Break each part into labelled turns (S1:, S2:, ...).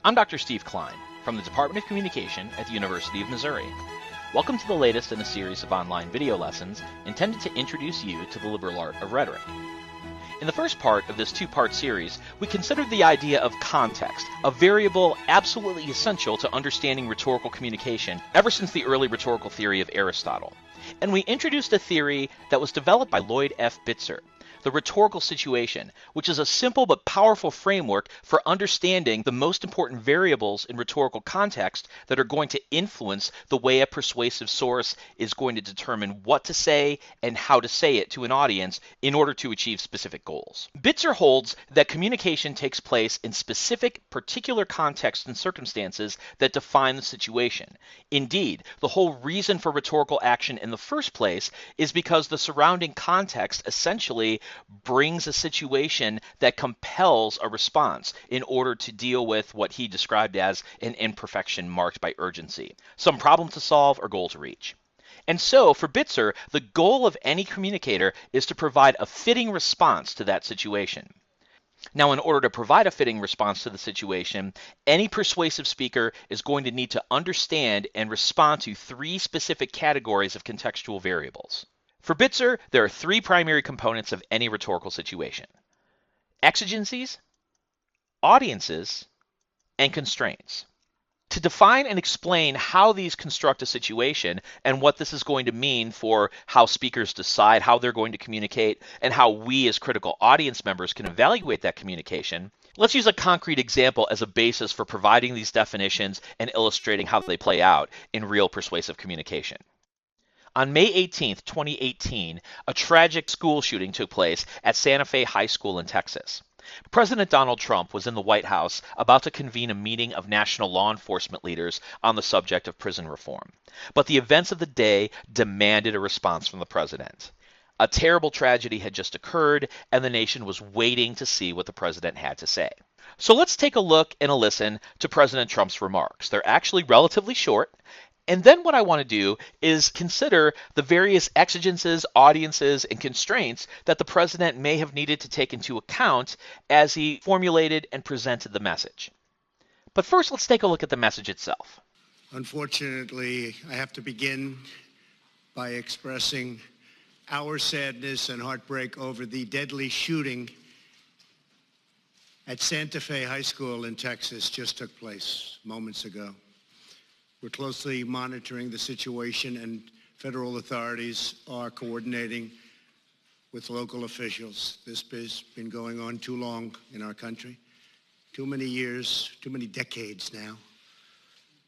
S1: I'm Dr. Steve Klein from the Department of Communication at the University of Missouri. Welcome to the latest in a series of online video lessons intended to introduce you to the liberal art of rhetoric. In the first part of this two-part series, we considered the idea of context, a variable absolutely essential to understanding rhetorical communication ever since the early rhetorical theory of Aristotle. And we introduced a theory that was developed by Lloyd Bitzer, the rhetorical situation, which is a simple but powerful framework for understanding the most important variables in rhetorical context that are going to influence the way a persuasive source is going to determine what to say and how to say it to an audience in order to achieve specific goals. Bitzer holds that communication takes place in specific, particular contexts and circumstances that define the situation. Indeed, the whole reason for rhetorical action in the first place is because the surrounding context essentially brings a situation that compels a response in order to deal with what he described as an imperfection marked by urgency, some problem to solve or goal to reach. And so, for Bitzer, the goal of any communicator is to provide a fitting response to that situation. Now, in order to provide a fitting response to the situation, any persuasive speaker is going to need to understand and respond to three specific categories of contextual variables. For Bitzer, there are three primary components of any rhetorical situation: exigencies, audiences, and constraints. To define and explain how these construct a situation and what this is going to mean for how speakers decide how they're going to communicate and how we as critical audience members can evaluate that communication, let's use a concrete example as a basis for providing these definitions and illustrating how they play out in real persuasive communication. On May 18, 2018, a tragic school shooting took place at Santa Fe High School in Texas. President Donald Trump was in the White House about to convene a meeting of national law enforcement leaders on the subject of prison reform. But the events of the day demanded a response from the president. A terrible tragedy had just occurred, and the nation was waiting to see what the president had to say. So let's take a look and a listen to President Trump's remarks. They're actually relatively short. And then what I want to do is consider the various exigences, audiences, and constraints that the president may have needed to take into account as he formulated and presented the message. But first, let's take a look at the message itself.
S2: Unfortunately, I have to begin by expressing our sadness and heartbreak over the deadly shooting at Santa Fe High School in Texas just took place moments ago. We're closely monitoring the situation, and federal authorities are coordinating with local officials. This has been going on too long in our country, too many years, too many decades now.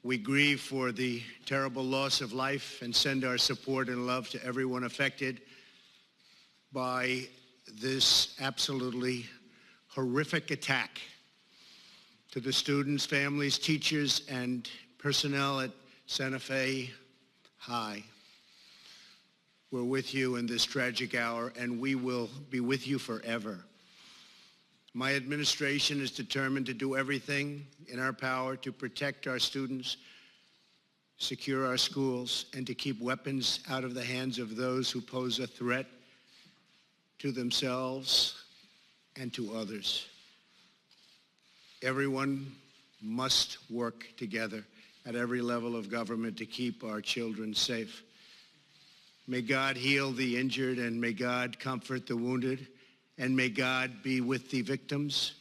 S2: We grieve for the terrible loss of life and send our support and love to everyone affected by this absolutely horrific attack. To the students, families, teachers, and personnel at Santa Fe High, we're with you in this tragic hour, and we will be with you forever. My administration is determined to do everything in our power to protect our students, secure our schools, and to keep weapons out of the hands of those who pose a threat to themselves and to others. Everyone must work together at every level of government to keep our children safe. May God heal the injured, and may God comfort the wounded, and may God be with the victims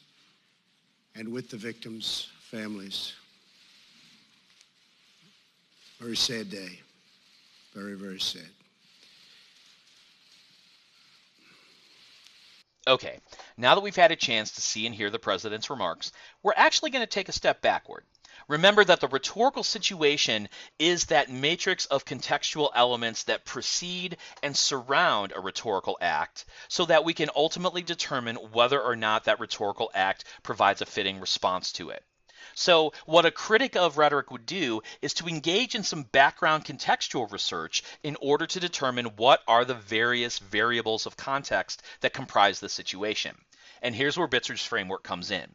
S2: and with the victims' families. Very sad day. Very, very sad.
S1: Okay, now that we've had a chance to see and hear the president's remarks, we're actually going to take a step backward. Remember that the rhetorical situation is that matrix of contextual elements that precede and surround a rhetorical act so that we can ultimately determine whether or not that rhetorical act provides a fitting response to it. So what a critic of rhetoric would do is to engage in some background contextual research in order to determine what are the various variables of context that comprise the situation. And here's where Bitzer's framework comes in.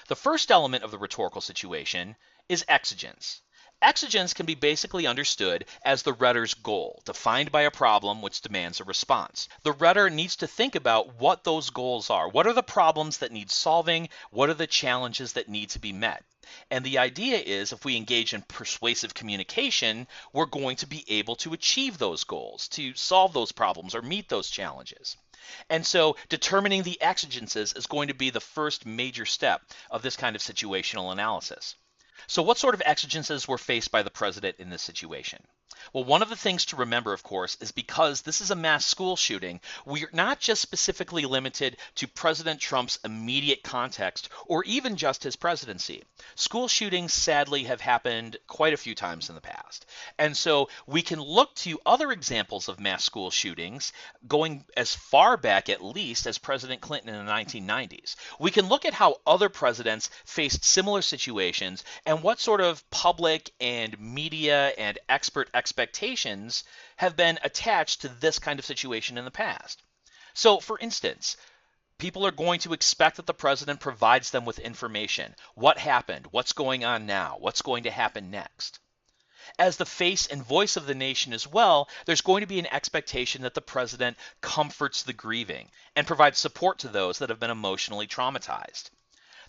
S1: The first element of the rhetorical situation is exigence. Exigence can be basically understood as the rhetor's goal, defined by a problem which demands a response. The rhetor needs to think about what those goals are. What are the problems that need solving? What are the challenges that need to be met? And the idea is if we engage in persuasive communication, we're going to be able to achieve those goals, to solve those problems or meet those challenges. And so determining the exigencies is going to be the first major step of this kind of situational analysis. So what sort of exigencies were faced by the president in this situation? Well, one of the things to remember, of course, is because this is a mass school shooting, we're not just specifically limited to President Trump's immediate context or even just his presidency. School shootings, sadly, have happened quite a few times in the past. And so we can look to other examples of mass school shootings going as far back, at least, as President Clinton in the 1990s. We can look at how other presidents faced similar situations and what sort of public and media and expert expectations have been attached to this kind of situation in the past. So, for instance, people are going to expect that the president provides them with information. What happened? What's going on now? What's going to happen next? As the face and voice of the nation as well, there's going to be an expectation that the president comforts the grieving and provides support to those that have been emotionally traumatized.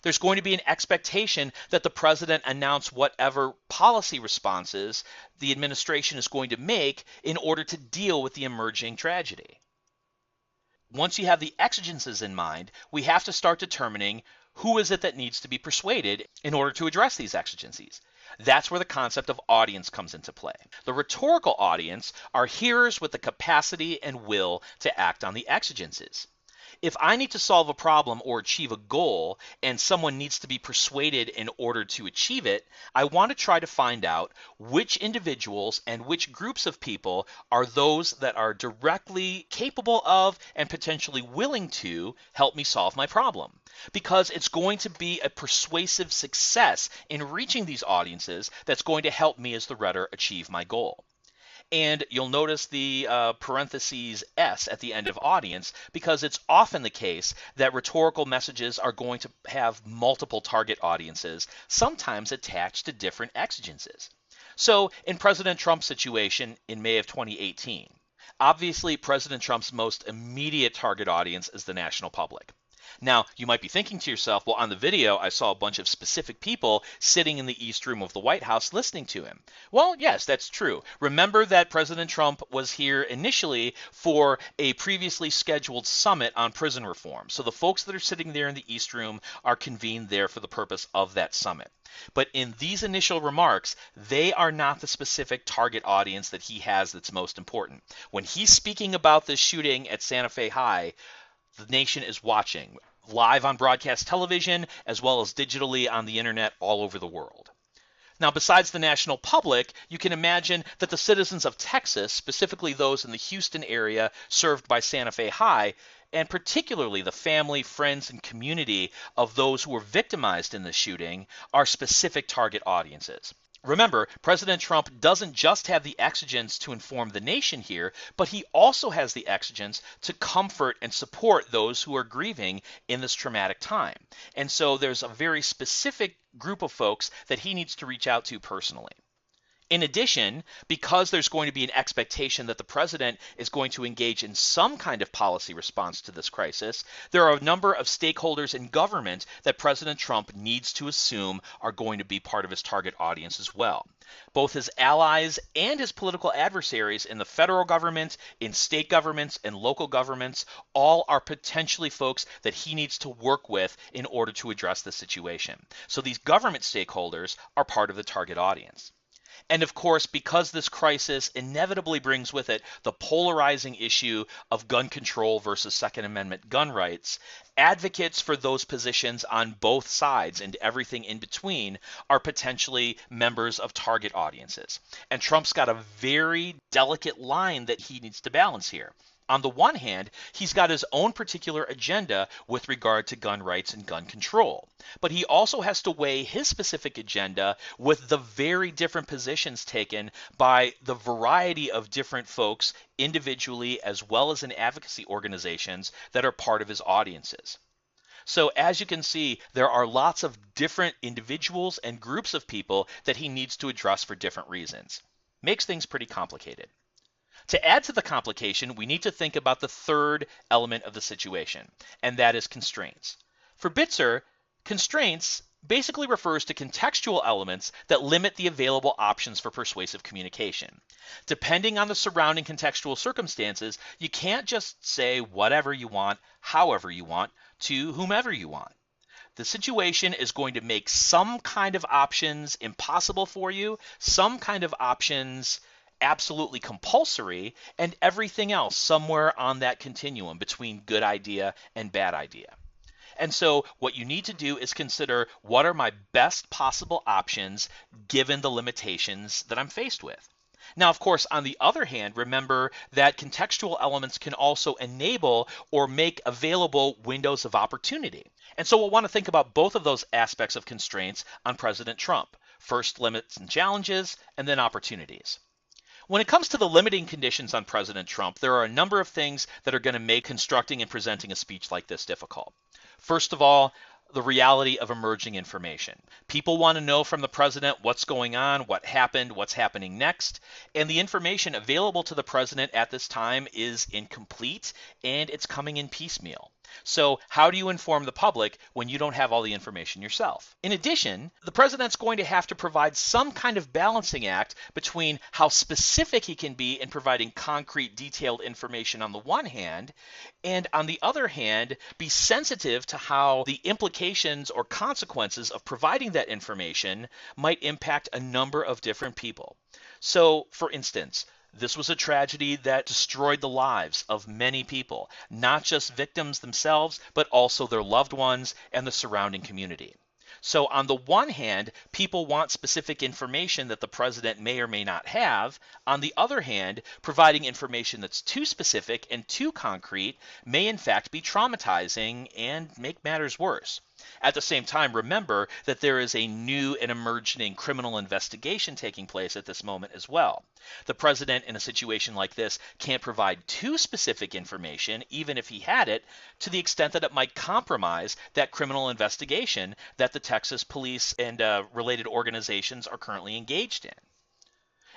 S1: There's going to be an expectation that the president announce whatever policy responses the administration is going to make in order to deal with the emerging tragedy. Once you have the exigencies in mind, we have to start determining who is it that needs to be persuaded in order to address these exigencies. That's where the concept of audience comes into play. The rhetorical audience are hearers with the capacity and will to act on the exigencies. If I need to solve a problem or achieve a goal and someone needs to be persuaded in order to achieve it, I want to try to find out which individuals and which groups of people are those that are directly capable of and potentially willing to help me solve my problem. Because it's going to be a persuasive success in reaching these audiences that's going to help me as the rhetor achieve my goal. And you'll notice the parentheses S at the end of audience because it's often the case that rhetorical messages are going to have multiple target audiences, sometimes attached to different exigencies. So in President Trump's situation in May of 2018, obviously President Trump's most immediate target audience is the national public. Now, you might be thinking to yourself, well, on the video, I saw a bunch of specific people sitting in the East Room of the White House listening to him. Well, yes, that's true. Remember that President Trump was here initially for a previously scheduled summit on prison reform. So the folks that are sitting there in the East Room are convened there for the purpose of that summit. But in these initial remarks, they are not the specific target audience that he has that's most important. When he's speaking about this shooting at Santa Fe High, the nation is watching, live on broadcast television, as well as digitally on the internet all over the world. Now, besides the national public, you can imagine that the citizens of Texas, specifically those in the Houston area served by Santa Fe High, and particularly the family, friends, and community of those who were victimized in the shooting, are specific target audiences. Remember, President Trump doesn't just have the exigence to inform the nation here, but he also has the exigence to comfort and support those who are grieving in this traumatic time. And so there's a very specific group of folks that he needs to reach out to personally. In addition, because there's going to be an expectation that the president is going to engage in some kind of policy response to this crisis, there are a number of stakeholders in government that President Trump needs to assume are going to be part of his target audience as well. Both his allies and his political adversaries in the federal government, in state governments, and local governments all are potentially folks that he needs to work with in order to address the situation. So these government stakeholders are part of the target audience. And of course, because this crisis inevitably brings with it the polarizing issue of gun control versus Second Amendment gun rights, advocates for those positions on both sides and everything in between are potentially members of target audiences. And Trump's got a very delicate line that he needs to balance here. On the one hand, he's got his own particular agenda with regard to gun rights and gun control. But he also has to weigh his specific agenda with the very different positions taken by the variety of different folks individually as well as in advocacy organizations that are part of his audiences. So as you can see, there are lots of different individuals and groups of people that he needs to address for different reasons. Makes things pretty complicated. To add to the complication, we need to think about the third element of the situation, and that is constraints. For Bitzer, constraints basically refers to contextual elements that limit the available options for persuasive communication. Depending on the surrounding contextual circumstances, you can't just say whatever you want, however you want, to whomever you want. The situation is going to make some kind of options impossible for you, some kind of options absolutely compulsory, and everything else somewhere on that continuum between good idea and bad idea. And so what you need to do is consider, what are my best possible options given the limitations that I'm faced with? Now, of course, on the other hand, remember that contextual elements can also enable or make available windows of opportunity. And so we'll want to think about both of those aspects of constraints on President Trump. First, limits and challenges, and then opportunities. When it comes to the limiting conditions on President Trump, there are a number of things that are going to make constructing and presenting a speech like this difficult. First of all, the reality of emerging information. People want to know from the president what's going on, what happened, what's happening next, and the information available to the president at this time is incomplete and it's coming in piecemeal. So how do you inform the public when you don't have all the information yourself? In addition, the president's going to have to provide some kind of balancing act between how specific he can be in providing concrete, detailed information on the one hand, and on the other hand, be sensitive to how the implications or consequences of providing that information might impact a number of different people. So, for instance, this was a tragedy that destroyed the lives of many people, not just victims themselves, but also their loved ones and the surrounding community. So on the one hand, people want specific information that the president may or may not have. On the other hand, providing information that's too specific and too concrete may in fact be traumatizing and make matters worse. At the same time, remember that there is a new and emerging criminal investigation taking place at this moment as well. The president in a situation like this can't provide too specific information, even if he had it, to the extent that it might compromise that criminal investigation that the Texas police and related organizations are currently engaged in.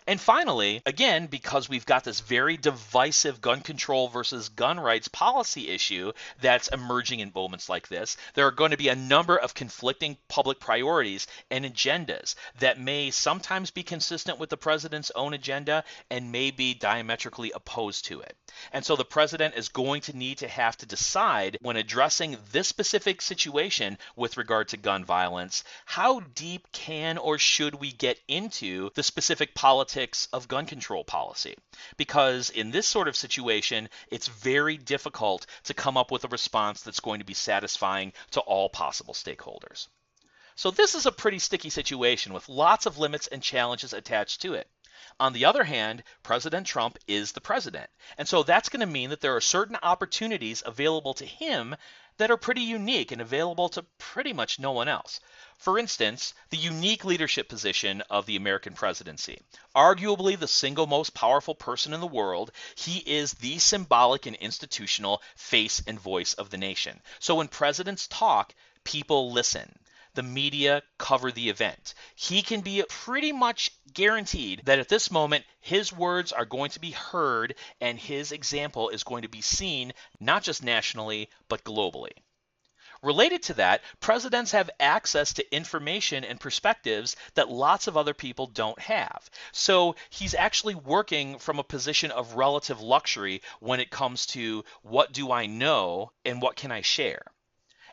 S1: And finally, again, because we've got this very divisive gun control versus gun rights policy issue that's emerging in moments like this, there are going to be a number of conflicting public priorities and agendas that may sometimes be consistent with the president's own agenda and may be diametrically opposed to it. And so the president is going to need to have to decide, when addressing this specific situation with regard to gun violence, how deep can or should we get into the specific politics of gun control policy? Because in this sort of situation, it's very difficult to come up with a response that's going to be satisfying to all possible stakeholders. So this is a pretty sticky situation with lots of limits and challenges attached to it. On the other hand, President Trump is the president. And so that's going to mean that there are certain opportunities available to him that are pretty unique and available to pretty much no one else. For instance, the unique leadership position of the American presidency. Arguably the single most powerful person in the world, he is the symbolic and institutional face and voice of the nation. So when presidents talk, people listen. The media cover the event. He can be pretty much guaranteed that at this moment, his words are going to be heard and his example is going to be seen not just nationally, but globally. Related to that, presidents have access to information and perspectives that lots of other people don't have. So he's actually working from a position of relative luxury when it comes to what do I know and what can I share.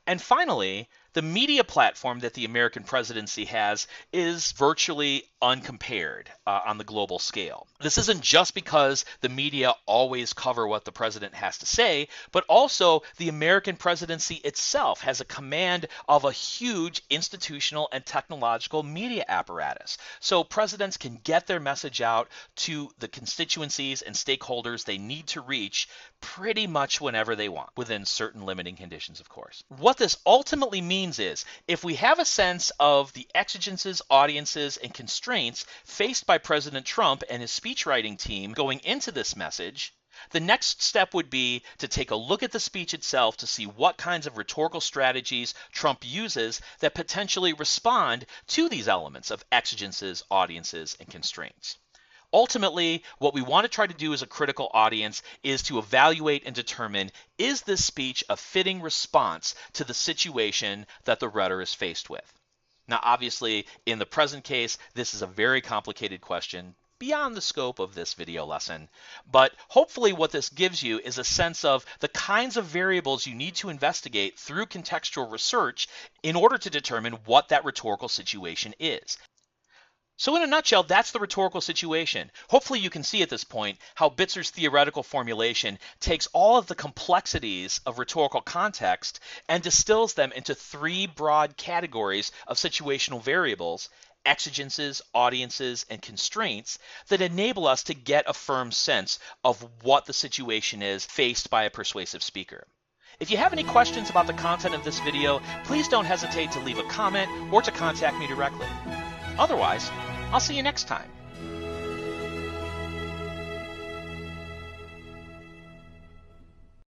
S1: And finally, the media platform that the American presidency has is virtually uncompared on the global scale. This isn't just because the media always cover what the president has to say, but also the American presidency itself has a command of a huge institutional and technological media apparatus. So presidents can get their message out to the constituencies and stakeholders they need to reach pretty much whenever they want, within certain limiting conditions, of course. What this ultimately means is, if we have a sense of the exigencies, audiences, and constraints faced by President Trump and his speechwriting team going into this message, The next step would be to take a look at the speech itself to see what kinds of rhetorical strategies Trump uses that potentially respond to these elements of exigences, audiences, and constraints. Ultimately, what we want to try to do as a critical audience is to evaluate and determine, is this speech a fitting response to the situation that the rhetor is faced with? Now, obviously, in the present case, this is a very complicated question beyond the scope of this video lesson. But hopefully what this gives you is a sense of the kinds of variables you need to investigate through contextual research in order to determine what that rhetorical situation is. So in a nutshell, that's the rhetorical situation. Hopefully you can see at this point how Bitzer's theoretical formulation takes all of the complexities of rhetorical context and distills them into three broad categories of situational variables: exigences, audiences, and constraints that enable us to get a firm sense of what the situation is faced by a persuasive speaker. If you have any questions about the content of this video, please don't hesitate to leave a comment or to contact me directly. Otherwise, I'll see you next time.